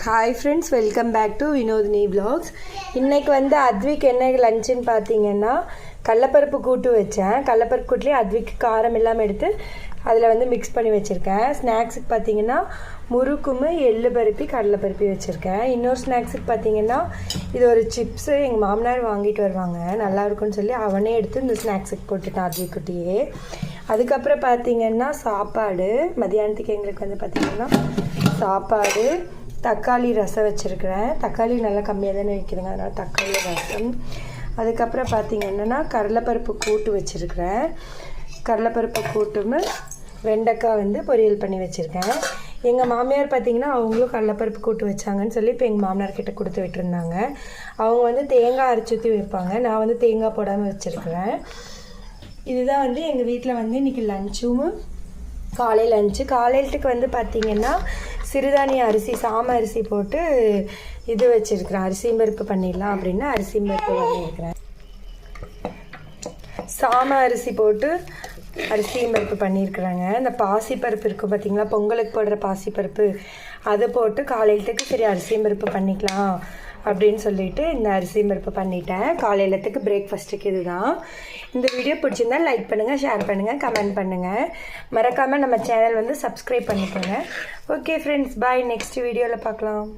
Hi friends, welcome back to Vinodhini vlogs. இன்றைக்கி வந்து அத்விக் என்ன லஞ்சுன்னு பார்த்தீங்கன்னா கடலப்பருப்பு கூட்டு வச்சேன். கடலப்பருப்பு கூட்டுலேயே அத்விக்கு காரம் எல்லாம் எடுத்து அதில் வந்து மிக்ஸ் பண்ணி வச்சுருக்கேன். ஸ்நாக்ஸுக்கு பார்த்தீங்கன்னா முறுக்கும் எள்ளு பருப்பி கடலைப்பருப்பி வச்சுருக்கேன். இன்னொரு ஸ்நாக்ஸுக்கு பார்த்தீங்கன்னா இது ஒரு சிப்ஸு எங்கள் மாமனார் வாங்கிட்டு வருவாங்க, நல்லாயிருக்குன்னு சொல்லி அவனே எடுத்து இந்த ஸ்நாக்ஸுக்கு போட்டுட்டான் அத்விக்குட்டியே. அதுக்கப்புறம் பார்த்தீங்கன்னா சாப்பாடு மதியானத்துக்கு எங்களுக்கு வந்து பார்த்திங்கன்னா சாப்பாடு, தக்காளி ரசம் வச்சுருக்கிறேன். தக்காளி நல்லா கம்மியாக தானே வைக்கிறேங்க, அதனால் தக்காளி ரசம். அதுக்கப்புறம் பார்த்திங்கன்னா கடலைப்பருப்பு கூட்டு வச்சுருக்கிறேன். கடலைப்பருப்பு கூட்டும் வெண்டைக்காய் வந்து பொரியல் பண்ணி வச்சுருக்கேன். எங்கள் மாமியார் பார்த்திங்கன்னா அவங்களும் கடலைப்பருப்பு கூட்டு வச்சாங்கன்னு சொல்லி இப்போ எங்கள் மாமனார்கிட்ட கொடுத்து விட்டுருந்தாங்க. அவங்க வந்து தேங்காய் அரைச்சி ஊற்றி வைப்பாங்க, நான் வந்து தேங்காய் போடாமல் வச்சுருக்கிறேன். இதுதான் வந்து எங்கள் வீட்டில் வந்து இன்றைக்கி லஞ்சும் காலையில் லஞ்சு. காலையிலத்துக்கு வந்து பார்த்திங்கன்னா சிறுதானிய அரிசி சாம அரிசி போட்டு இது வச்சுருக்கிறேன், அரிசியும் பருப்பு பண்ணிடலாம் அப்படின்னு அரிசியும் பருப்பு பண்ணியிருக்கிறேன். சாம அரிசி போட்டு அரிசியும் பருப்பு பண்ணியிருக்கிறாங்க. இந்த பாசிப்பருப்பு இருக்குது பார்த்திங்களா, பொங்கலுக்கு போடுற பாசிப்பருப்பு, அதை போட்டு காலையிலத்துக்கு சரி அரிசியும் பருப்பு பண்ணிக்கலாம் அப்படின்னு சொல்லிட்டு இந்த அரிசியும் பருப்பு பண்ணிட்டேன். காலையிலத்துக்கு பிரேக்ஃபாஸ்ட்டுக்கு இதுதான். இந்த வீடியோ பிடிச்சிருந்தா லைக் பண்ணுங்கள், ஷேர் பண்ணுங்கள், கமெண்ட் பண்ணுங்கள். மறக்காமல் நம்ம சேனல் வந்து சப்ஸ்கிரைப் பண்ணிக்கோங்க. ஓகே ஃப்ரெண்ட்ஸ், பாய். நெக்ஸ்ட் வீடியோவில் பார்க்கலாம்.